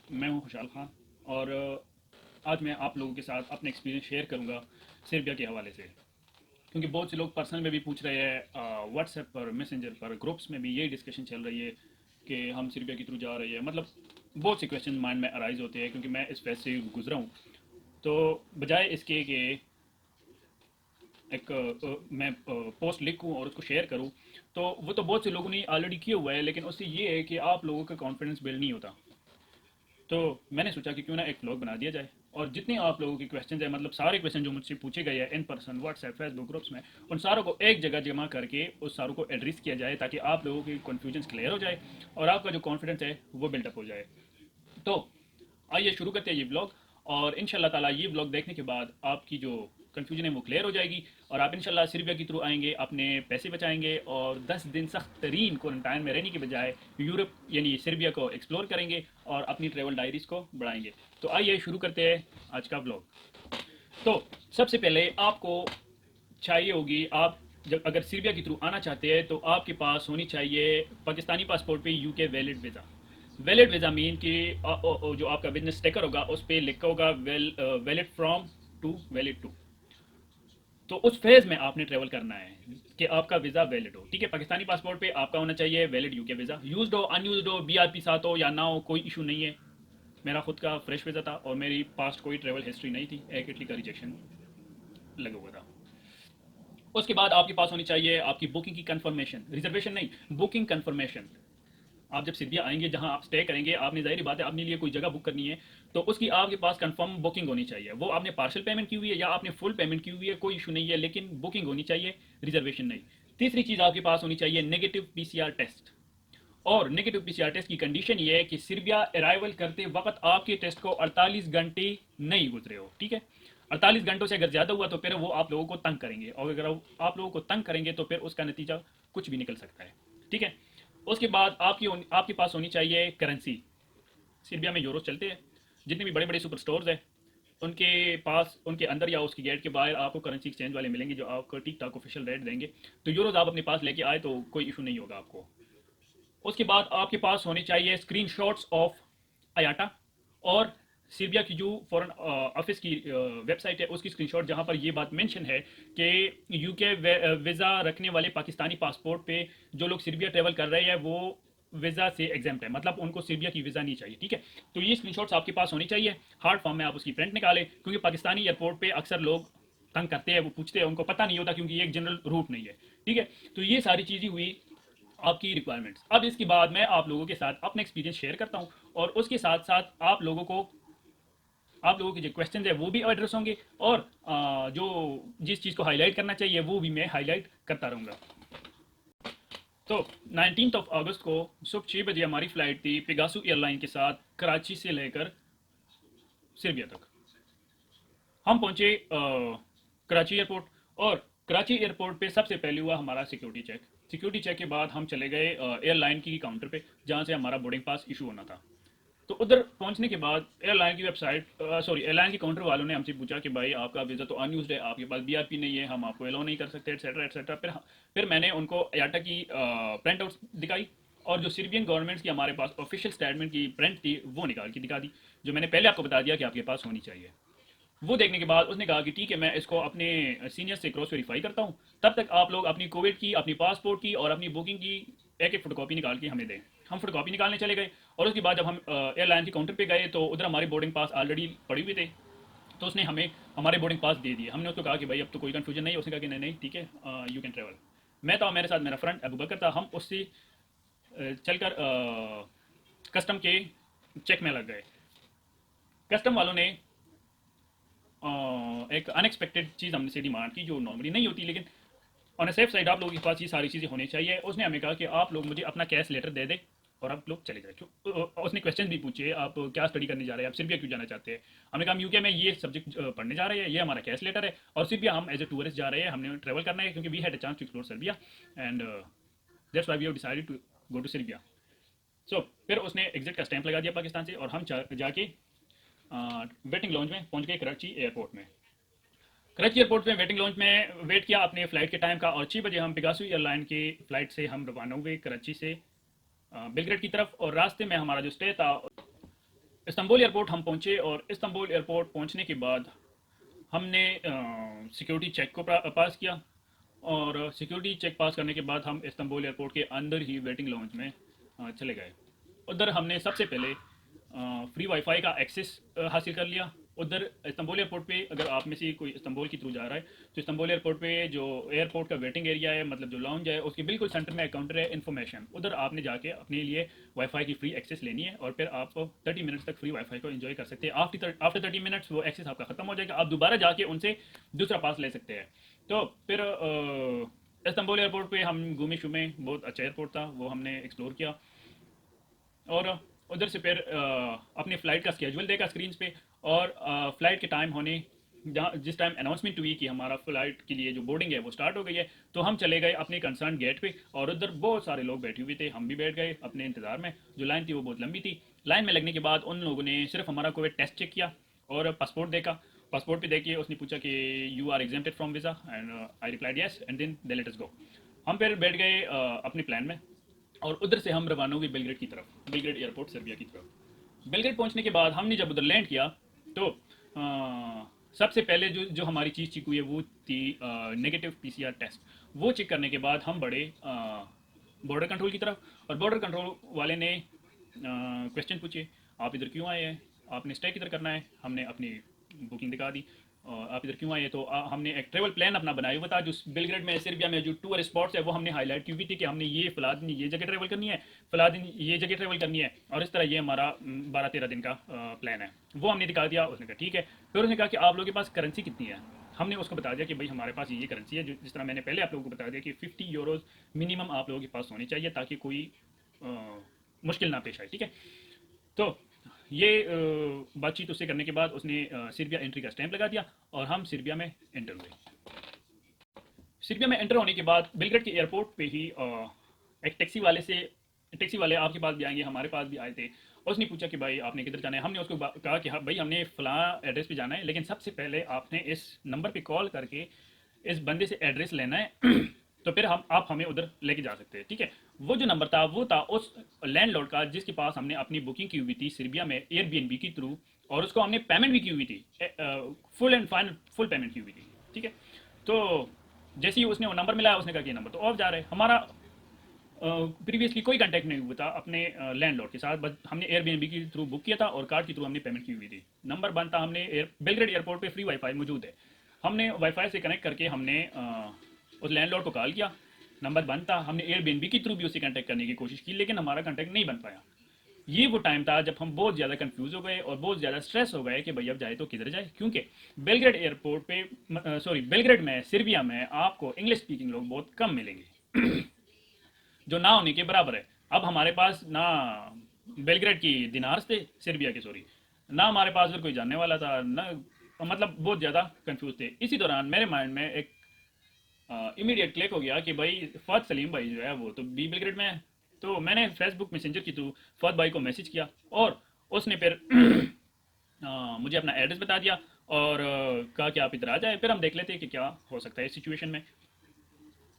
मैं हूं खुशहाल खान और आज मैं आप लोगों के साथ अपने एक्सपीरियंस शेयर करूंगा सर्बिया के हवाले से। क्योंकि बहुत से लोग पर्सनल में भी पूछ रहे हैं, व्हाट्सएप पर, मैसेंजर पर, ग्रुप्स में भी यही डिस्कशन चल रही है कि हम सर्बिया के थ्रू जा रहे हैं। मतलब बहुत से क्वेश्चन माइंड में अराइज होते हैं क्योंकि मैं इस फेज से गुजरा हूँ। तो बजाय इसके कि मैं पोस्ट लिखूं और उसको शेयर करूं, तो वो तो बहुत से लोगों ने ऑलरेडी किया हुआ है, लेकिन उससे ये है कि आप लोगों का कॉन्फिडेंस बिल्ड नहीं होता। तो मैंने सोचा कि क्यों ना एक व्लॉग बना दिया जाए और जितने आप लोगों के क्वेश्चन है, मतलब सारे क्वेश्चन जो मुझसे पूछे गए हैं in person, WhatsApp, Facebook groups में, उन सारों को एक जगह जमा करके उस सारों को एड्रेस किया जाए ताकि आप लोगों की कन्फ्यूजन क्लियर हो जाए और आपका जो कॉन्फिडेंस है वो बिल्डअप हो जाए। तो आइए शुरू करते हैं ये ब्लॉग। और इंशाल्लाह ताला ये ब्लॉग देखने के बाद आपकी जो कन्फ्यूजन है वो क्लियर हो जाएगी और आप इंशाल्लाह सीरिया के थ्रू आएंगे, अपने पैसे बचाएंगे और 10 दिन सख्त तरीन क्वारंटाइन में रहने के बजाय यूरोप यानी सर्बिया को एक्सप्लोर करेंगे और अपनी ट्रैवल डायरीज को बढ़ाएंगे। तो आइए शुरू करते हैं आज का ब्लॉग। तो सबसे पहले आपको चाहिए होगी, आप जब अगर सीरिया के थ्रू आना चाहते हैं तो आपके पास होनी चाहिए पाकिस्तानी पासपोर्ट पे UK valid visa. Valid visa mean कि जो आपका बिजनेस स्टेकर होगा उस पर लिखा होगा valid from to valid to. तो उस फेज में आपने ट्रेवल करना है कि आपका वीज़ा वैलिड हो। ठीक है, पाकिस्तानी पासपोर्ट पे आपका होना चाहिए वैलिड यूके वीज़ा। यूज्ड हो, अनयूज्ड हो, बीआरपी साथ हो या ना हो, कोई इशू नहीं है। मेरा खुद का फ्रेश वीज़ा था और मेरी पास्ट कोई ट्रेवल हिस्ट्री नहीं थी, एक इटली का रिजेक्शन लगा हुआ था। उसके बाद आपके पास होनी चाहिए आपकी बुकिंग की कंफर्मेशन, रिजर्वेशन नहीं, बुकिंग कंफर्मेशन। आप जब सिर्बिया आएंगे, जहां आप स्टे करेंगे, आपने जाहिर बात है अपने लिए कोई जगह बुक करनी है, तो उसकी आपके पास कंफर्म बुकिंग होनी चाहिए। वो आपने पार्शियल पेमेंट की हुई है या आपने फुल पेमेंट की हुई है, कोई इशू नहीं है, लेकिन बुकिंग होनी चाहिए, रिजर्वेशन नहीं। तीसरी चीज़ आपके पास होनी चाहिए नेगेटिव पीसीआर टेस्ट। और नेगेटिव पीसीआर टेस्ट की कंडीशन ये है कि सीरिया अराइवल करते वक्त आपके टेस्ट को 48 घंटे नहीं गुजरे हो। ठीक है, 48 घंटों से अगर ज़्यादा हुआ तो फिर वो आप लोगों को तंग करेंगे और अगर आप लोगों को तंग करेंगे तो फिर उसका नतीजा कुछ भी निकल सकता है। ठीक है, उसके बाद आपके पास होनी चाहिए करेंसी। सीरिया में यूरो चलते हैं। जितने भी बड़े बड़े सुपर स्टोर्स हैं उनके पास, उनके अंदर या उसकी गेट के बाहर आपको करेंसी एक्सचेंज वाले मिलेंगे जो आपको ठीक ठाक ऑफिशियल रेट देंगे। तो यूरोज आप अपने पास लेके आए तो कोई इशू नहीं होगा आपको। उसके बाद आपके पास होने चाहिए स्क्रीनशॉट्स ऑफ आयाटा और सीरिया की जो फॉरेन ऑफिस की वेबसाइट है उसकी स्क्रीनशॉट, जहां पर ये बात मेंशन है कि यूके वीज़ा रखने वाले पाकिस्तानी पासपोर्ट पे जो लोग सीरिया ट्रेवल कर रहे हैं वो वीज़ा से एग्जाम्प्ट है, मतलब उनको सीरिया की वीज़ा नहीं चाहिए। ठीक है, तो ये स्क्रीनशॉट्स आपके पास होनी चाहिए। हार्ड फॉर्म में आप उसकी प्रिंट निकालें क्योंकि पाकिस्तानी एयरपोर्ट पे अक्सर लोग तंग करते हैं, वो पूछते हैं, उनको पता नहीं होता क्योंकि ये एक जनरल रूट नहीं है। ठीक है, तो ये सारी चीज़ें हुई आपकी रिक्वायरमेंट्स। अब इसके बाद मैं आप लोगों के साथ अपना एक्सपीरियंस शेयर करता हूँ और उसके साथ साथ आप लोगों के जो क्वेश्चन है वो भी एड्रेस होंगे और जो जिस चीज़ को हाईलाइट करना चाहिए वो भी मैं हाईलाइट करता रहूँगा। तो 19 अगस्त को सुबह 6 बजे हमारी फ़्लाइट थी पेगासू एयरलाइन के साथ कराची से लेकर सीरिया तक। हम पहुंचे कराची एयरपोर्ट और कराची एयरपोर्ट पे सबसे पहले हुआ हमारा सिक्योरिटी चेक। सिक्योरिटी चेक के बाद हम चले गए एयरलाइन की काउंटर पे जहाँ से हमारा बोर्डिंग पास इशू होना था। तो उधर पहुंचने के बाद एयरलाइन की वेबसाइट, सॉरी, एयरलाइन की काउंटर वालों ने हमसे पूछा कि भाई आपका वीज़ा तो अनयूज्ड है, आपके पास बीआरपी नहीं है, हम आपको अलाउ नहीं कर सकते, एटसेट्रा एटसेट्रा। फिर मैंने उनको याटा की प्रिंट आउट दिखाई और जो सीरियन गवर्नमेंट की हमारे पास ऑफिशियल स्टेटमेंट की प्रिंट थी वो निकाल के दिखा दी, जो मैंने पहले आपको बता दिया कि आपके पास होनी चाहिए। वो देखने के बाद उसने कहा कि ठीक है, मैं इसको अपने सीनियर से क्रॉस वेरीफाई करता हूँ, तब तक आप लोग अपनी कोविड की, अपनी पासपोर्ट की और अपनी बुकिंग की एक एक फोटोकॉपी निकाल के हमें दें। हम फोटोकॉपी निकालने चले गए और उसके बाद जब हम एयरलाइन के काउंटर पे गए तो उधर हमारे बोर्डिंग पास ऑलरेडी पड़े हुए थे। तो उसने हमें हमारे बोर्डिंग पास दे दिए। हमने उसको कहा कि भाई अब तो कोई कन्फ्यूजन नहीं है। उसने कहा कि नहीं नहीं ठीक है, यू कैन ट्रेवल। मैं था, मेरे साथ मेरा फ्रेंड अबू बकर था। हम उससे चलकर कस्टम के चेक में लग गए। कस्टम वालों ने एक अनएक्सपेक्टेड चीज़ हमने से डिमांड की जो नॉर्मली नहीं होती, लेकिन ऑन सेफ साइड आप लोगों के पास ये सारी चीज़ें होनी चाहिए। उसने हमें कहा कि आप लोग मुझे अपना कैश लेटर दे दें और आप लोग चले जाए। उसने क्वेश्चन भी पूछे, आप क्या स्टडी करने जा रहे हैं, आप सीरिया क्यों जाना चाहते हैं। हमने कहा हम यूके में ये सब्जेक्ट पढ़ने जा रहे हैं, ये हमारा कैश लेटर है और सीरिया हम एज ए टूरिस्ट जा रहे हैं, हमने ट्रैवल करना है क्योंकि we had a chance to explore Serbia and that's why we have decided to go to Syria. So फिर उसने एग्जिट का स्टैंप लगा दिया पाकिस्तान से और हम जाके वेटिंग लॉन्च में पहुंच गए कराची एयरपोर्ट में। कराची एयरपोर्ट में वेटिंग लॉन्च में वेट किया अपने फ़्लाइट के टाइम का और 6 बजे हम पेगासू एयरलाइन की फ़्लाइट से हम रवाना हुए कराची से बेलग्रेड की तरफ। और रास्ते में हमारा जो स्टे था इस्तांबुल एयरपोर्ट हम पहुंचे और इस्तांबुल एयरपोर्ट पहुंचने के बाद हमने सिक्योरिटी चेक को पास किया। और सिक्योरिटी चेक पास करने के बाद हम इस्तांबुल एयरपोर्ट के अंदर ही वेटिंग लॉन्ज में चले गए। उधर हमने सबसे पहले फ्री वाईफाई का एक्सेस हासिल कर लिया। उधर इस्तांबुल एयरपोर्ट पे अगर आप में से कोई इस्तांबुल के थ्रू जा रहा है तो इस्तांबुल एयरपोर्ट पे जो एयरपोर्ट का वेटिंग एरिया है, मतलब जो लॉन्ज है, उसके बिल्कुल सेंटर में एक काउंटर है इन्फॉर्मेशन। उधर आपने जाके अपने लिए वाईफाई की फ्री एक्सेस लेनी है और फिर आप 30 मिनट्स तक फ्री वाईफाई को एंजॉय कर सकते हैं। आफ्टर 30 मिनट्स वो एक्सेस आपका ख़त्म हो जाएगा, आप दोबारा जाके उनसे दूसरा पास ले सकते हैं। तो फिर इस्तांबुल एयरपोर्ट पे हम घूमे शुमे, बहुत अच्छा एयरपोर्ट था, वो हमने एक्सप्लोर किया। और उधर से फिर अपने फ़्लाइट का स्केजूल देखा स्क्रीन पे। और फ़्लाइट के टाइम होने, जहाँ जिस टाइम अनाउंसमेंट हुई कि हमारा फ़्लाइट के लिए जो बोर्डिंग है वो स्टार्ट हो गई है, तो हम चले गए अपने कंसर्न गेट पे। और उधर बहुत सारे लोग बैठे हुए थे, हम भी बैठ गए अपने इंतज़ार में। जो लाइन थी वो बहुत लंबी थी। लाइन में लगने के बाद उन लोगों ने सिर्फ हमारा कोविड टेस्ट चेक किया और पासपोर्ट देखा। पासपोर्ट पे देखिए उसने पूछा कि you are exempted from visa, and I replied yes, and then they let us go. हम फिर बैठ गए अपने प्लान में और उधर से हम रवाना हुए बेलग्रेड की तरफ, बेलग्रेड एयरपोर्ट सर्बिया की तरफ। बेलग्रेड पहुंचने के बाद हमने जब उधर लैंड किया तो सबसे पहले जो जो हमारी चीज़ चेक हुई है वो थी नेगेटिव पीसीआर टेस्ट। वो चेक करने के बाद हम बढ़े बॉर्डर कंट्रोल की तरफ। और बॉर्डर कंट्रोल वाले ने क्वेश्चन पूछे, आप इधर क्यों आए हैं, आपने स्टे किधर करना है। हमने अपनी बुकिंग दिखा दी। आप इधर क्यों आए, तो हमने एक ट्रेवल प्लान अपना बनाया हुआ था। जो बेलग्रेड में, सर्बिया में जो टूर स्पॉट्स है वो हमने हाईलाइट की हुई थी कि हमने ये फ़िलहाल दिन ये जगह ट्रेवल करनी है, फ़िलहाल दिन ये जगह ट्रेवल करनी है, और इस तरह ये हमारा 12-13 दिन का प्लान है। वो हमने दिखा दिया। उसने कहा ठीक है। फिर उसने कहा कि आप लोगों के पास करेंसी कितनी है। हमने उसको बता दिया कि भाई हमारे पास ये करेंसी है, जिस तरह मैंने पहले आप लोगों को बता दिया कि 50 यूरोज़ मिनिमम आप लोगों के पास होनी चाहिए ताकि कोई मुश्किल ना पेश आए। ठीक है। तो ये बातचीत उससे करने के बाद उसने सर्बिया एंट्री का स्टैंप लगा दिया और हम सर्बिया में एंटर हुए। सर्बिया में एंटर होने के बाद बेलग्रेड के एयरपोर्ट पे ही एक टैक्सी वाले आपके पास भी आएंगे, हमारे पास भी आए थे। उसने पूछा कि भाई आपने किधर जाना है। हमने उसको कहा कि हाँ भाई हमने फ़लाँ एड्रेस पे जाना है, लेकिन सबसे पहले आपने इस नंबर पे कॉल करके इस बंदे से एड्रेस लेना है तो फिर हम आप हमें उधर लेके जा सकते हैं। ठीक है। वो जो नंबर था वो था उस लैंडलॉर्ड का जिसके पास हमने अपनी बुकिंग की हुई थी सर्बिया में एयरबीएनबी के थ्रू, और उसको हमने पेमेंट भी की हुई थी, full and final full payment की हुई थी। ठीक है। तो जैसे ही उसने वो नंबर मिलाया उसने कहा कि ये नंबर तो ऑफ जा रहा है। हमारा प्रीवियसली कोई कांटेक्ट नहीं हुआ था अपने लैंडलॉर्ड के साथ, बस हमने एयरबीएनबी के थ्रू बुक किया था और कार्ड के थ्रू हमने पेमेंट की हुई थी। नंबर बंद था। हमने बेलग्रेड एयरपोर्ट पे फ्री वाईफाई मौजूद है। हमने वाईफाई से कनेक्ट करके हमने उस लैंडलॉर्ड को कॉल किया। नंबर बंद था। हमने एयरबीएनबी के थ्रू भी उससे कांटेक्ट करने की कोशिश की, लेकिन हमारा कांटेक्ट नहीं बन पाया। ये वो टाइम था जब हम बहुत ज़्यादा कंफ्यूज हो गए और बहुत ज़्यादा स्ट्रेस हो गए कि भाई अब जाए तो किधर जाए, क्योंकि बेलग्रेड एयरपोर्ट पे, सॉरी, बेलग्रेड में, सर्बिया में आपको इंग्लिश स्पीकिंग लोग बहुत कम मिलेंगे जो ना होने के बराबर है। अब हमारे पास ना बेलग्रेड की दिनार्स थे, सर्बिया के, सॉरी, ना हमारे पास उधर कोई जानने वाला था ना, मतलब बहुत ज़्यादा कंफ्यूज थे। इसी दौरान मेरे माइंड में एक इमीडिएट क्लिक हो गया कि भाई फहद सलीम भाई जो है वो तो बी बेलग्रेड में है। तो मैंने फेसबुक मैसेंजर के थ्रू फहद भाई को मैसेज किया और उसने फिर मुझे अपना एड्रेस बता दिया और कहा कि आप इधर आ जाए, फिर हम देख लेते हैं कि क्या हो सकता है इस सिचुएशन में।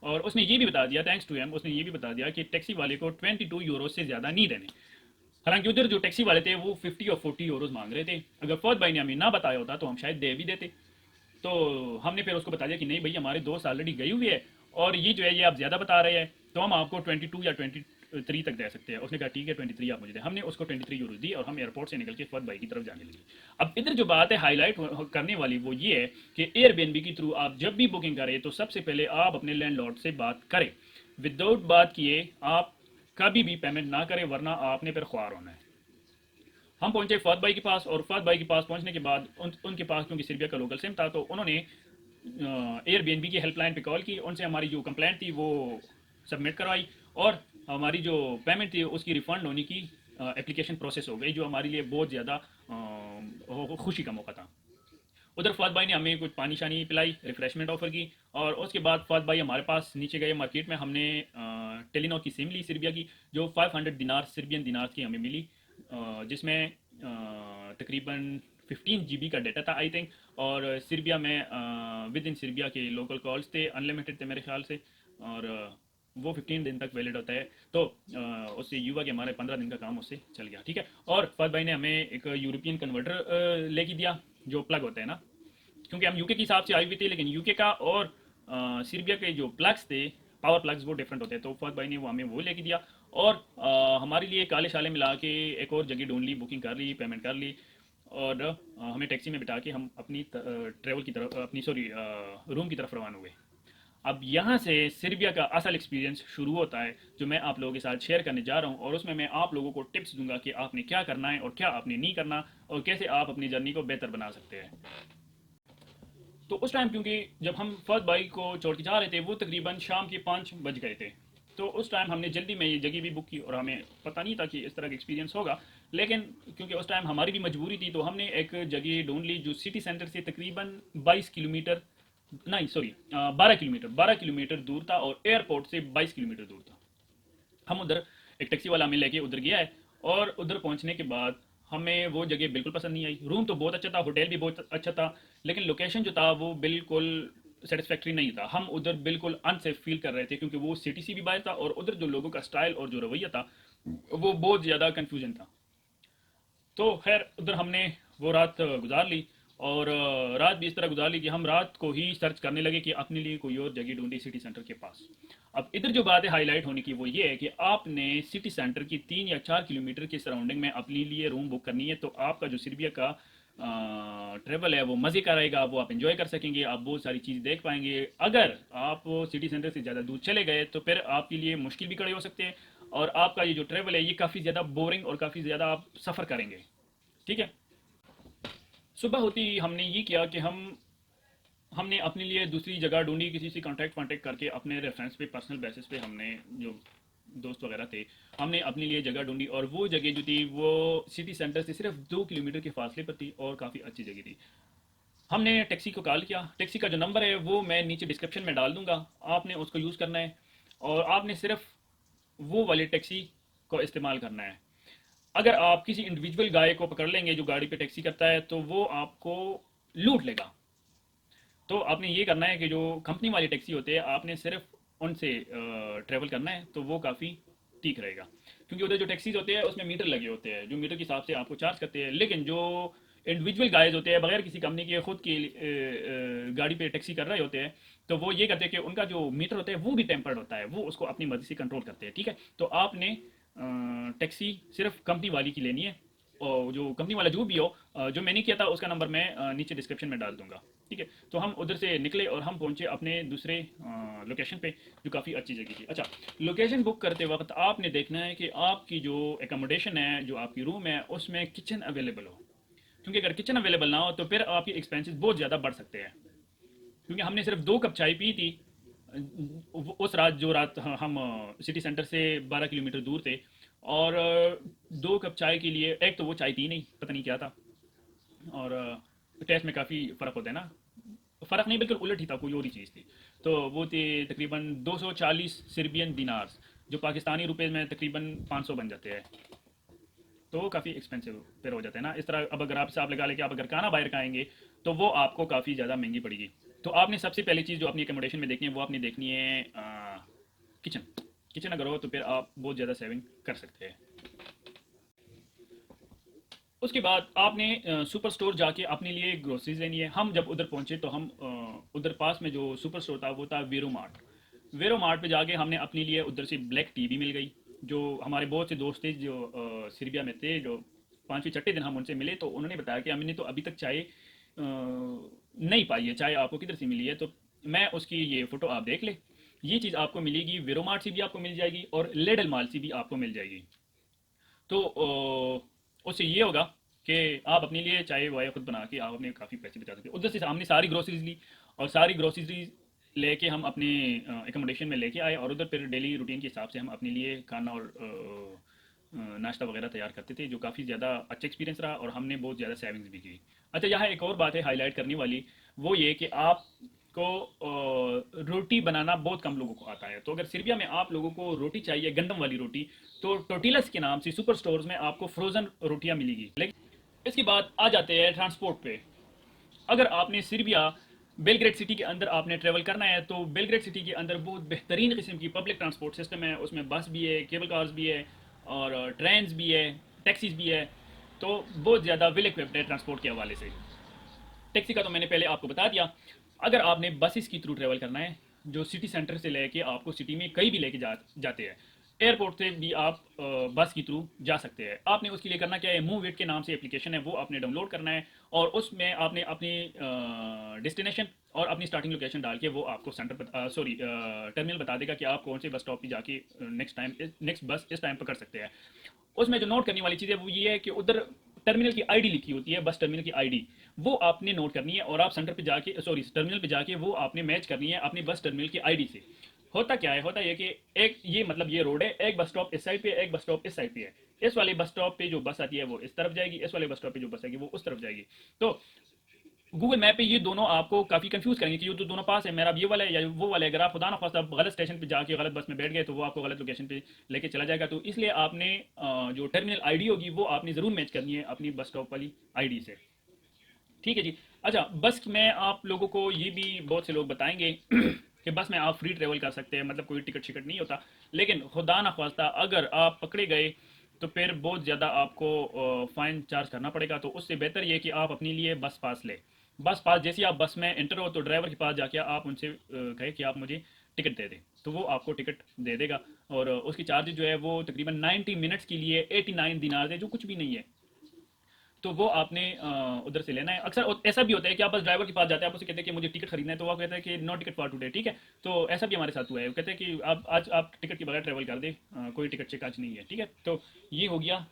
और उसने ये भी बता दिया, थैंक्स टू एम, उसने ये भी बता दिया कि टैक्सी वाले को 22 यूरो से ज़्यादा नहीं देने। हालांकि उधर जो टैक्सी वाले थे वो 50 और 40 यूरोज मांग रहे थे। अगर फौज भाई ने हमें ना बताया होता तो हम शायद दे भी देते। तो हमने फिर उसको बता दिया कि नहीं भाई हमारे दोस्त ऑलरेडी गई हुई है और ये जो है ये आप ज़्यादा बता रहे हैं, तो हम आपको 22 या 23 तक दे सकते हैं। उसने कहा ठीक है 23 आप मुझे दें। हमने उसको 23 यूरो दी और हम एयरपोर्ट से निकल के फत भाई की तरफ जाने लगे। अब इधर जो बात है हाईलाइट करने वाली वो ये है कि एयरबीएनबी के थ्रू आप जब भी बुकिंग करें तो सबसे पहले आप अपने लैंडलॉर्ड से बात करें। विदाउट बात किए आप कभी भी पेमेंट ना करें, वरना आपने फिर ख्वार होना है। हम पहुंचे फहद भाई के पास और फहद भाई के पास पहुंचने के बाद उनके पास क्योंकि सर्बिया का लोकल सिम था तो उन्होंने एयरबीएनबी की हेल्पलाइन पे कॉल की, उनसे हमारी जो कंप्लेंट थी वो सबमिट करवाई और हमारी जो पेमेंट थी उसकी रिफ़ंड होने की एप्लीकेशन प्रोसेस हो गई, जो हमारे लिए बहुत ज़्यादा खुशी का मौका था। उधर फहद भाई ने हमें कुछ पानी शानी पिलाई, रिफ्रेशमेंट ऑफर की और उसके बाद फहद भाई हमारे पास नीचे गए मार्केट में। हमने टेलीनॉर की सिम ली सर्बिया की, जो 500 दिनार सर्बियन दिनार की हमें मिली, जिसमें तकरीबन 15 GB का डाटा था आई थिंक। और सर्बिया में विद इन सर्बिया के लोकल कॉल्स थे, अनलिमिटेड थे मेरे ख्याल से। और वो 15 दिन तक वैलिड होता है। तो उससे युवा के हमारे 15 दिन का काम उससे चल गया, ठीक है। और फहद भाई ने हमें एक यूरोपियन कन्वर्टर लेके दिया, जो प्लग होता है ना, क्योंकि हम यूके के हिसाब से आई हुई थी, लेकिन यूके का और सीरिया के जो प्लग्स थे, पावर प्लग्स, वो डिफरेंट होते हैं। तो फहद भाई ने वो हमें वो लेके दिया, और हमारे लिए काले शाले मिला के एक और जगह ढूंढ ली, बुकिंग कर ली, पेमेंट कर ली, और हमें टैक्सी में बिठा के हम अपनी ट्रेवल की तरफ, अपनी सॉरी रूम की तरफ रवाना हुए। अब यहाँ से सर्बिया का असल एक्सपीरियंस शुरू होता है, जो मैं आप लोगों के साथ शेयर करने जा रहा हूँ, और उसमें मैं आप लोगों को टिप्स दूंगा कि आपने क्या करना है और क्या आपने नहीं करना, और कैसे आप अपनी जर्नी को बेहतर बना सकते हैं। तो उस टाइम, क्योंकि जब हम फहद भाई को छोड़ के जा रहे थे, वो तकरीबन शाम के 5 बज गए थे। तो उस टाइम हमने जल्दी में ये जगह भी बुक की, और हमें पता नहीं था कि इस तरह का एक्सपीरियंस होगा, लेकिन क्योंकि उस टाइम हमारी भी मजबूरी थी, तो हमने एक जगह ढूंढ ली जो सिटी सेंटर से तकरीबन 22 किलोमीटर, नहीं सॉरी 12 किलोमीटर दूर था, और एयरपोर्ट से 22 किलोमीटर दूर था। हम उधर, एक टैक्सी वाला हमें लेके उधर गया है, और उधर पहुंचने के बाद हमें वो जगह बिल्कुल पसंद नहीं आई। रूम तो बहुत अच्छा था, होटल भी बहुत अच्छा था, लेकिन लोकेशन जो था वो बिल्कुल सेटिस्फैक्ट्री नहीं था। हम उधर बिल्कुल अनसेफ फील कर रहे थे, क्योंकि वो सिटी से भी बाहर था, और उधर जो लोगों का स्टाइल और जो रवैया था, वो बहुत ज़्यादा कन्फ्यूजन था। तो खैर उधर हमने वो रात गुजार ली, और रात भी इस तरह गुजार ली कि हम रात को ही सर्च करने लगे कि अपने लिए कोई और जगह ढूंढी सिटी सेंटर के पास। अब इधर जो बात है हाईलाइट होने की, वो ये है कि आपने सिटी सेंटर की 3 या 4 किलोमीटर के सराउंडिंग में अपने लिए रूम बुक करनी है, तो आपका जो सर्बिया का ट्रेवल है वो मज़े का रहेगा, वो आप इंजॉय कर सकेंगे, आप बहुत सारी चीज़ देख पाएंगे। अगर आप सिटी सेंटर से ज़्यादा दूर चले गए, तो फिर आपके लिए मुश्किल भी खड़े हो सकते हैं, और आपका ये जो ट्रेवल है ये काफ़ी ज़्यादा बोरिंग और काफ़ी ज़्यादा आप सफ़र करेंगे, ठीक है। सुबह होती ही हमने ये किया कि हमने अपने लिए दूसरी जगह ढूंढी, किसी से कांटेक्ट वांटेक्ट करके, अपने रेफरेंस पे, पर्सनल बेसिस पे, हमने जो दोस्त वगैरह थे, हमने अपने लिए जगह ढूंढी, और वो जगह जो थी वो सिटी सेंटर से सिर्फ 2 किलोमीटर के फासले पर थी, और काफ़ी अच्छी जगह थी। हमने टैक्सी को कॉल किया, टैक्सी का जो नंबर है वो मैं नीचे डिस्क्रिप्शन में डाल दूंगा, आपने उसको यूज़ करना है, और आपने सिर्फ वो वाली टैक्सी को इस्तेमाल करना है। अगर आप किसी इंडिविजुअल गाय को पकड़ लेंगे जो गाड़ी पे टैक्सी करता है, तो वो आपको लूट लेगा। तो आपने ये करना है कि जो कंपनी वाली टैक्सी होती है, आपने सिर्फ उनसे ट्रैवल करना है, तो वो काफ़ी ठीक रहेगा। क्योंकि उधर जो टैक्सीज होते हैं उसमें मीटर लगे होते हैं, जो मीटर के हिसाब से आपको चार्ज करते हैं, लेकिन जो इंडिविजुअल गाइज होते हैं, बगैर किसी कंपनी के, खुद की गाड़ी पे टैक्सी कर रहे होते हैं, तो वो ये करते हैं कि उनका जो मीटर होता है वो भी टेम्पर्ड होता है, वो उसको अपनी मर्जी से कंट्रोल करते हैं, ठीक है। तो आपने टैक्सी सिर्फ कंपनी वाली की लेनी है, और जो कंपनी वाला जो भी हो, जो मैंने किया था उसका नंबर मैं नीचे डिस्क्रिप्शन में डाल दूंगा, ठीक है। तो हम उधर से निकले, और हम पहुंचे अपने दूसरे लोकेशन पे, जो काफ़ी अच्छी जगह थी। अच्छा, लोकेशन बुक करते वक्त आपने देखना है कि आपकी जो एकोमोडेशन है, जो आपकी रूम है, उसमें किचन अवेलेबल हो, क्योंकि अगर किचन अवेलेबल ना हो तो फिर आपके एक्सपेंसेस बहुत ज़्यादा बढ़ सकते हैं। क्योंकि हमने सिर्फ 2 कप चाय पी थी उस रात, जो रात हम सिटी सेंटर से 12 किलोमीटर दूर थे, और 2 कप चाय के लिए, एक तो वो चाय थी नहीं, पता नहीं क्या था, और टेस्ट में काफ़ी फ़र्क होता है ना, फ़र्क नहीं, बिल्कुल उलट ही था, कोई और ही चीज़ थी। तो वो थी तकरीबन 240 सर्बियन दिनार्स, जो पाकिस्तानी रुपए में तकरीबन 500 बन जाते हैं। तो वो काफ़ी एक्सपेंसिव फिर हो जाता है ना इस तरह। अब अगर आप हिसाब लगा लें कि आप अगर खाना बाहर खाएंगे, तो वो आपको काफ़ी ज़्यादा महंगी पड़ेगी। तो आपने सबसे पहली चीज़ जो अपनी एकोमोडेशन में देखनी है, वो आपने देखनी है किचन। किचन अगर हो तो फिर आप बहुत ज़्यादा सेविंग कर सकते हैं। उसके बाद आपने सुपर स्टोर जाके अपने लिए ग्रोसरीज लेनी है। हम जब उधर पहुंचे, तो हम उधर पास में जो सुपर स्टोर था वो था वीरो मार्ट। वीरो मार्ट पे जाके हमने अपने लिए उधर से ब्लैक टी भी मिल गई। जो हमारे बहुत से दोस्त थे जो सीरिया में थे, जो 5वें 6ठे दिन हम उनसे मिले, तो उन्होंने बताया कि हमने तो अभी तक चाय नहीं पाई है, चाय आपको किधर से मिली है। तो मैं उसकी ये फ़ोटो आप देख ले, ये चीज़ आपको मिलेगी वीरो मार्ट से भी आपको मिल जाएगी, और लेडल माल से भी आपको मिल जाएगी। तो उससे ये होगा कि आप अपने लिए चाय वाय खुद बना के आप अपने काफ़ी पैसे बचा सकते हो। उधर से हमने सारी ग्रोसरीज ली, और सारी ग्रोसरीज लेके हम अपने एकोमोडेशन में लेके आए, और उधर फिर डेली रूटीन के हिसाब से हम अपने लिए खाना और नाश्ता वगैरह तैयार करते थे, जो काफ़ी ज़्यादा अच्छा एक्सपीरियंस रहा, और हमने बहुत ज़्यादा सेविंग्स भी की। अच्छा, यहाँ एक और बात है हाईलाइट करने वाली, वो ये कि आपको रोटी बनाना बहुत कम लोगों को आता है। तो अगर सीरिया में आप लोगों को रोटी चाहिए, गंदम वाली रोटी, तो टोटिलस के नाम से सुपर स्टोर्स में आपको फ्रोज़न रोटियां मिलेगी। लेकिन इसके बाद आ जाते हैं ट्रांसपोर्ट पे। अगर आपने सीरिया बेलग्रेड सिटी के अंदर आपने ट्रैवल करना है तो बेलग्रेड सिटी के अंदर बहुत बेहतरीन किस्म की पब्लिक ट्रांसपोर्ट सिस्टम है। उसमें बस भी है, केबल कार्स भी है, और ट्रेन्स भी है, टैक्सीज भी है। तो बहुत ज़्यादा वेल इक्विप्ड है ट्रांसपोर्ट के हवाले से। टैक्सी का तो मैंने पहले आपको बता दिया। अगर आपने बसेस के थ्रू ट्रैवल करना है, जो सिटी सेंटर से लेके आपको सिटी में कहीं भी लेके जाते हैं, एयरपोर्ट से भी आप बस के थ्रू जा सकते हैं। आपने उसके लिए करना क्या है, मूव इट के नाम से एप्लीकेशन है, वो आपने डाउनलोड करना है और उसमें आपने अपनी डेस्टिनेशन और अपनी स्टार्टिंग लोकेशन डाल के वो आपको सेंटर सॉरी टर्मिनल बता देगा कि आप कौन से बस स्टॉप पे जाके नेक्स्ट बस इस टाइम पकड़ सकते हैं। उसमें जो नोट करने वाली चीज़ है वो ये है कि उधर टर्मिनल की आईडी लिखी होती है, बस टर्मिनल की आईडी, वो आपने नोट करनी है और आप सेंटर पे जाके सॉरी टर्मिनल पे जाके वो आपने मैच करनी है अपनी बस टर्मिनल की आईडी से। होता क्या है, होता ये कि एक ये मतलब ये रोड है, एक बस स्टॉप इस साइड पे है, एक बस स्टॉप इस साइड पे है। इस वाले बस स्टॉप पे जो बस आती है वो इस तरफ जाएगी, इस वाले बस स्टॉप पे जो बस आएगी वो उस तरफ जाएगी। तो गूगल मैप पे ये दोनों आपको काफ़ी कंफ्यूज करेंगे कि ये तो दोनों पास है, मेरा अब ये वाला है या वो वाला है। अगर आप खुदा ना खास्ता गलत स्टेशन पे जाके गलत बस में बैठ गए तो वो आपको गलत लोकेशन पे लेके चला जाएगा। तो इसलिए आपने जो टर्मिनल आईडी होगी वो आपने ज़रूर मैच करनी है अपनी बस स्टॉप वाली आईडी से। ठीक है जी। अच्छा, बस में आप लोगों को ये भी बहुत से लोग बताएंगे कि बस में आप फ्री ट्रेवल कर सकते हैं, मतलब कोई टिकट शिकट नहीं होता। लेकिन खुदा ना खास्ता अगर आप पकड़े गए तो फिर बहुत ज़्यादा आपको फ़ाइन चार्ज करना पड़ेगा। तो उससे बेहतर ये कि आप अपने लिए बस पास ले। बस पास जैसे ही आप बस में एंटर हो तो ड्राइवर के पास जाके आप उनसे कहे कि आप मुझे टिकट दे दें, तो वो आपको टिकट दे देगा। और उसकी चार्ज जो है वो तकरीबन 90 मिनट्स के लिए 89 दिनार है, जो कुछ भी नहीं है। तो वो आपने उधर से लेना है। अक्सर ऐसा भी होता है कि आप बस ड्राइवर के पास जाते हैं, आप उसे कहते हैं कि मुझे टिकट खरीदना है, तो वो कहता है कि नो टिकट फॉर टुडे। ठीक है, तो ऐसा भी हमारे साथ हुआ है। वो कहते हैं कि आप आज आप टिकट के बगैर ट्रैवल कर दे, कोई टिकट चेक आज नहीं है। ठीक है, तो ये हो गया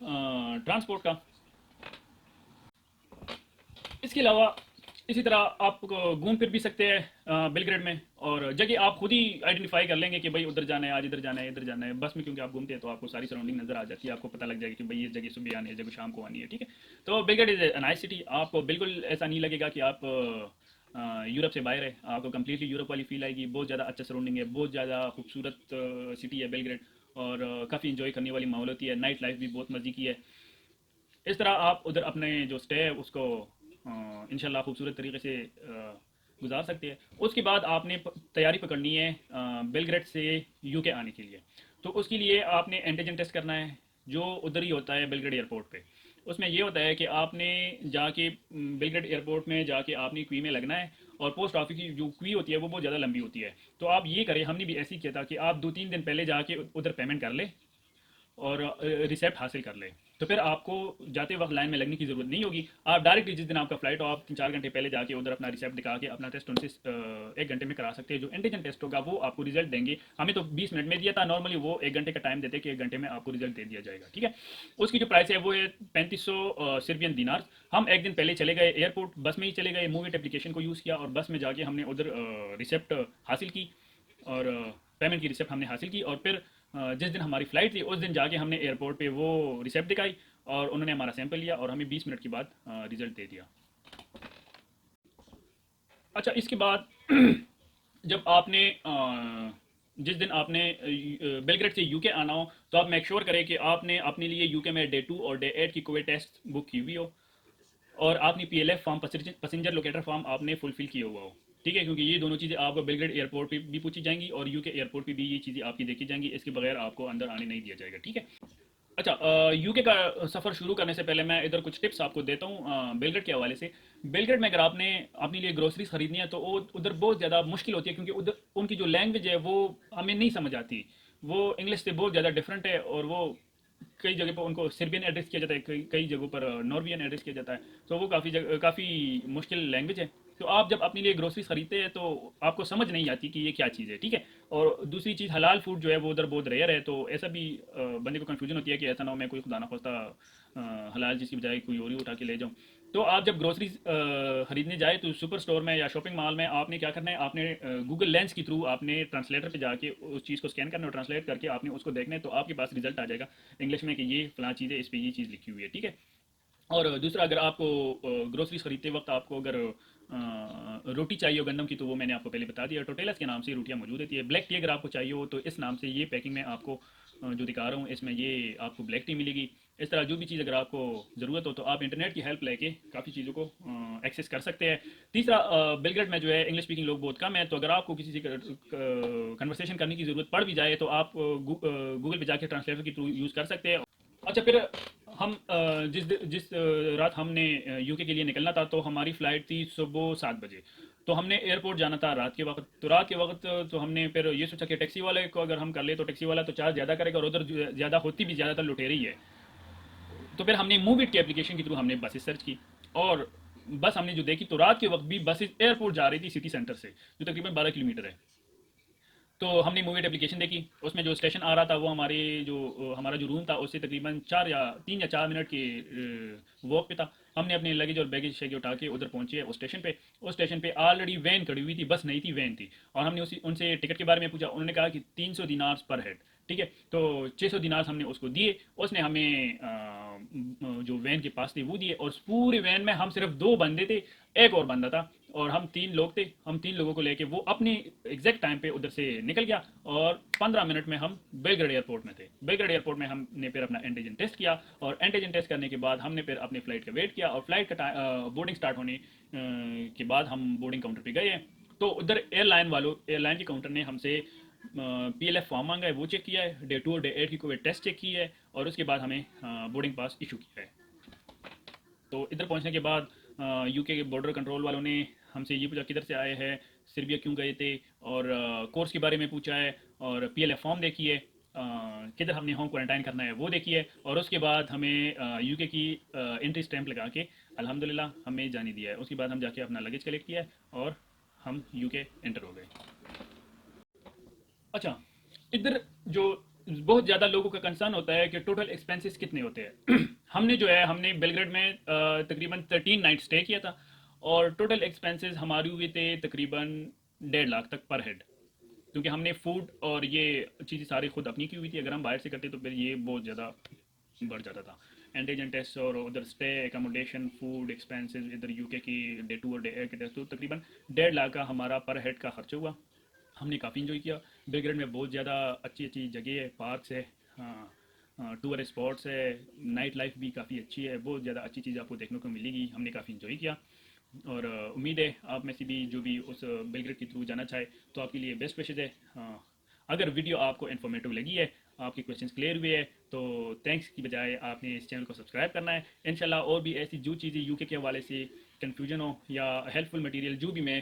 ट्रांसपोर्ट का। इसके अलावा इसी तरह आप घूम फिर भी सकते हैं बेलग्रेड में, और जगह आप खुद ही आइडेंटिफाई कर लेंगे कि भाई उधर जाना है, आज इधर जाना है, इधर जाना है। बस में क्योंकि आप घूमते हैं तो आपको सारी सराउंडिंग नज़र आ जाती है, आपको पता लग जाएगा कि भाई इस जगह सुबह आनी है, इस जगह शाम को आनी है। ठीक है, तो Belgrade is a nice city. आपको बिल्कुल ऐसा नहीं लगेगा कि आप यूरोप से बाहर है, आपको कम्प्लीटली यूरोप वाली फील आएगी। बहुत ज़्यादा अच्छा सराउंडिंग है, बहुत ज़्यादा खूबसूरत सिटी है बेलग्रेड, और काफ़ी इंजॉय करने वाली माहौल होती है। नाइट लाइफ भी बहुत मज़े की है। इस तरह आप उधर अपने जो स्टे है उसको इंशाल्लाह खूबसूरत तरीके से गुजार सकते हैं। उसके बाद आपने तैयारी पकड़नी है बेलग्रेड से यूके आने के लिए। तो उसके लिए आपने एंटीजन टेस्ट करना है, जो उधर ही होता है बेलग्रेड एयरपोर्ट पे। उसमें ये होता है कि आपने जाके बेलग्रेड एयरपोर्ट में जाके आपने क्वी में लगना है, और पोस्ट ऑफिस की जो क्वी होती है वो बहुत ज़्यादा लंबी होती है। तो आप ये करें, हमने भी ऐसे ही किया था कि आप 2-3 दिन पहले जाके उधर पेमेंट कर ले और रिसेप्ट हासिल कर ले। तो फिर आपको जाते वक्त लाइन में लगने की ज़रूरत नहीं होगी। आप डायरेक्टली जिस दिन आपका फ्लाइट हो, आप 3-4 घंटे पहले जाके उधर अपना रिसेप्ट दिखा के अपना टेस्ट उनसे 1 घंटे में करा सकते हैं। जो एंटीजन टेस्ट होगा वो आपको रिजल्ट देंगे। हमें तो 20 मिनट में दिया था, नॉर्मली वो 1 घंटे का टाइम देते कि 1 घंटे में आपको रिजल्ट दे दिया जाएगा। ठीक है, उसकी जो प्राइस है वो है 3500 सर्बियन दिनार। हम एक दिन पहले चले गए एयरपोर्ट, बस में ही चले गए, मूव इट एप्लीकेशन को यूज़ किया और बस में जाके हमने उधर रिसेप्ट हासिल की, और पेमेंट की रिसिप्ट हमने हासिल की। और फिर जिस दिन हमारी फ़्लाइट थी उस दिन जाके हमने एयरपोर्ट पे वो रिसिप्ट दिखाई, और उन्होंने हमारा सैंपल लिया और हमें 20 मिनट के बाद रिज़ल्ट दे दिया। अच्छा, इसके बाद जब आपने जिस दिन आपने बेलग्रेड से यूके आना हो तो आप मेक श्योर करें कि आपने अपने लिए यूके में डे 2 और डे 8 की कोविड टेस्ट बुक की हुई हो, और आपने PLF form, passenger locator form आपने फुलफिल किया हुआ हो। ठीक है, क्योंकि ये दोनों चीज़ें आपको बेलग्रेड एयरपोर्ट पे भी पूछी जाएंगी और यूके एयरपोर्ट पे भी ये चीज़ें आपकी देखी जाएंगी। इसके बगैर आपको अंदर आने नहीं दिया जाएगा। ठीक है। अच्छा, यूके का सफ़र शुरू करने से पहले मैं इधर कुछ टिप्स आपको देता हूँ बेलग्रेड के हवाले से। बेलग्रेड में अगर आपने अपने लिए ग्रोसरीज खरीदनी है तो वो उधर बहुत ज़्यादा मुश्किल होती है, क्योंकि उधर उनकी जो लैंग्वेज है वो हमें नहीं समझ आती। वो इंग्लिश से बहुत ज़्यादा डिफरेंट है, और वो कई जगह पर उनको सर्बियन एड्रेस किया जाता है, कई कई जगहों पर नॉर्वियन एड्रेस किया जाता है। तो वो काफ़ी मुश्किल लैंग्वेज है। तो आप जब अपने लिए ग्रोसरीज खरीदते हैं तो आपको समझ नहीं आती कि ये क्या चीज़ है। ठीक है, और दूसरी चीज़, हलाल फूड जो है वो उधर बहुत रेयर है। तो ऐसा भी बंदे को कन्फ्यूजन होती है कि ऐसा ना हो मैं कोई खुदा ना खास्ता हलाल चीज़ की बजाय कोई और ही उठा के ले जाऊँ। तो आप जब ग्रोसरीज खरीदने जाए तो सुपर स्टोर में या शॉपिंग मॉल में आपने क्या करना है, आपने गूगल लेंस के थ्रू आपने ट्रांसलेटर पे जाके उस चीज़ को स्कैन करना है और ट्रांसलेट करके आपने उसको देखना है। तो आपके पास रिजल्ट आ जाएगा इंग्लिश में कि ये फलां चीज़ है, इस पे ये चीज़ लिखी हुई है। ठीक है, और दूसरा, अगर आपको ग्रोसरीज खरीदते वक्त आपको अगर रोटी चाहिए हो गंदम की, तो वो मैंने आपको पहले बता दिया, टोटेलस के नाम से रोटियां मौजूद रहती है। ब्लैक टी अगर आपको चाहिए हो तो इस नाम से ये पैकिंग में आपको जो दिखा रहा हूँ इसमें ये आपको ब्लैक टी मिलेगी। इस तरह जो भी चीज़ अगर आपको ज़रूरत हो तो आप इंटरनेट की हेल्प लेके काफ़ी चीज़ों को एक्सेस कर सकते हैं। तीसरा, बेलग्रेड में जो है इंग्लिश स्पीकिंग लोग बहुत कम है, तो अगर आपको किसी से कन्वर्सेशन करने की ज़रूरत पड़ भी जाए तो आप गूगल पे जाके ट्रांसलेटर के थ्रू यूज़ कर सकते हैं। अच्छा, फिर हम जिस रात हमने यूके के लिए निकलना था, तो हमारी फ़्लाइट थी सुबह 7 बजे। तो हमने एयरपोर्ट जाना था रात के वक्त, तो रात के वक्त तो हमने फिर ये सोचा कि टैक्सी वाले को अगर हम कर ले तो टैक्सी वाला तो चार्ज ज़्यादा करेगा, और उधर ज़्यादा होती भी ज़्यादातर लुटेरी है। तो फिर हमने मूविट की एप्लीकेशन के थ्रू हमने बसेस सर्च की, और बस हमने जो देखी तो रात के वक्त भी बसेस एयरपोर्ट जा रही थी सिटी सेंटर से, जो तकरीबन 12 किलोमीटर है। तो हमने मूवीट एप्लीकेशन देखी, उसमें जो स्टेशन आ रहा था वो हमारा जो रूम था उससे तकरीबन 3 या 4 मिनट के वॉक पे था। हमने अपने लगेज और बैगेज शैगेज उठा के उधर पहुंचे उस स्टेशन पे। उस स्टेशन पे ऑलरेडी वैन खड़ी हुई थी, बस नहीं थी, वैन थी। और हमने उनसे टिकट के बारे में पूछा, उन्होंने कहा कि 300 दिनार्स पर हेड। ठीक है, तो 600 दिनार्स हमने उसको दिए। उसने हमें जो वैन के पास थे वो दिए, और उस पूरे वैन में हम सिर्फ 2 बंदे थे, एक और बंदा था, और हम 3 लोग थे। हम 3 लोगों को लेके वो अपने एग्जैक्ट टाइम पे उधर से निकल गया, और 15 मिनट में हम बेलग्रेड एयरपोर्ट में थे। बेलग्रेड एयरपोर्ट में हमने फिर अपना एंटीजन टेस्ट किया, और एंटीजन टेस्ट करने के बाद हमने फिर अपनी फ़्लाइट का वेट किया, और फ्लाइट का बोर्डिंग स्टार्ट होने के बाद हम बोर्डिंग काउंटर पे गए। तो उधर एयरलाइन के काउंटर ने हमसे PLF फॉर्म मांगा है, वो चेक किया है, डे 2 और डे 8 की कोविड टेस्ट चेक किया है, और उसके बाद हमें बोर्डिंग पास इशू किया है। तो इधर पहुंचने के बाद यूके के बॉर्डर कंट्रोल वालों ने हमसे ये पूछा किधर से आए हैं, सर्बिया क्यों गए थे, और कोर्स के बारे में पूछा है, और PLF फॉर्म देखिए, किधर हमने होम क्वारंटाइन करना है वो देखिए, और उसके बाद हमें यूके की एंट्री स्टैंप लगा के अल्हम्दुलिल्लाह हमें जाने दिया है। उसके बाद हम जाके अपना लगेज कलेक्ट किया है, और हम यूके एंटर हो गए। अच्छा, इधर जो बहुत ज़्यादा लोगों का कंसर्न होता है कि टोटल एक्सपेंसेस कितने होते हैं। हमने बेलग्रेड में तकरीबन 13 नाइट स्टे किया था, और टोटल एक्सपेंसेस हमारे हुए थे तकरीबन 1.5 लाख तक पर हेड, क्योंकि हमने फूड और ये चीज़ें सारी खुद अपनी की हुई थी। अगर हम बाहर से करते तो फिर ये बहुत ज़्यादा बढ़ जाता था। एंटीजन टेस्ट और उधर स्टे, एकोमोडेशन, फूड एक्सपेंसेस, इधर यूके की डे 2 और डे 8 के टेस्ट, तो तकरीबन 1.5 लाख का हमारा पर हेड का खर्च हुआ। हमने काफ़ी इन्जॉय किया। बेलग्रेड में बहुत ज़्यादा अच्छी अच्छी जगह है, पार्क्स है, हाँ, टूर स्पॉट्स है, नाइट लाइफ भी काफ़ी अच्छी है, बहुत ज़्यादा अच्छी चीज़ आपको देखने को मिलेगी। हमने काफ़ी इन्जॉय किया, और उम्मीद है आप में से भी जो भी उस बेलग्रेड के थ्रू जाना चाहे तो आपके लिए बेस्ट विशेज़ है। हाँ, अगर वीडियो आपको इन्फॉर्मेटिव लगी है, आपके क्वेश्चंस क्लियर हुए हैं, तो थैंक्स की बजाय आपने इस चैनल को सब्सक्राइब करना है। इंशाल्लाह और भी ऐसी जो चीज़ें यूके के हवाले से कन्फ्यूजन हो या हेल्पफुल मटेरियल जो भी मैं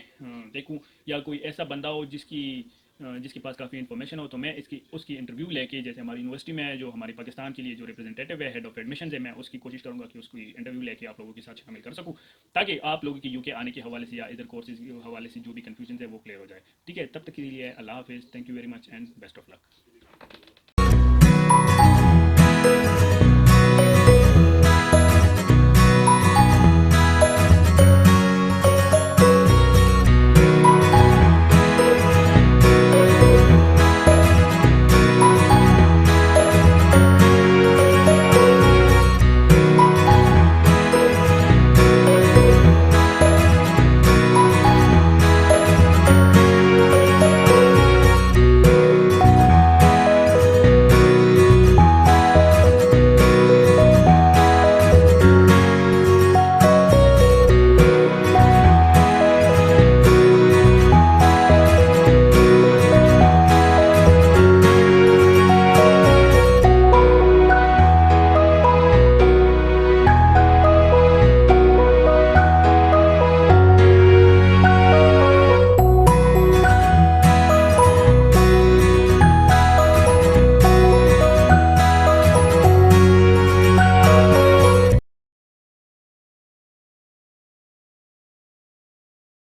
देखूं, या कोई ऐसा बंदा हो जिसके पास काफ़ी इन्फॉर्मेशन हो, तो मैं इसकी उसकी इंटरव्यू लेके, जैसे हमारी यूनिवर्सिटी में है जो हमारी पाकिस्तान के लिए जो रिप्रेजेंटेटिव है, हेड ऑफ एडमिशन है, मैं उसकी कोशिश करूँगा कि उसकी इंटरव्यू लेके आप लोगों के साथ शामिल कर सकूँ, ताकि आप लोगों की यूके आने के हवाले से या इधर कोर्सेज के हवाले से जो भी कन्फ्यूजन है वो क्लियर हो जाए। ठीक है, तब तक के लिए अल्लाह हाफिज़, thank you very much and best of luck.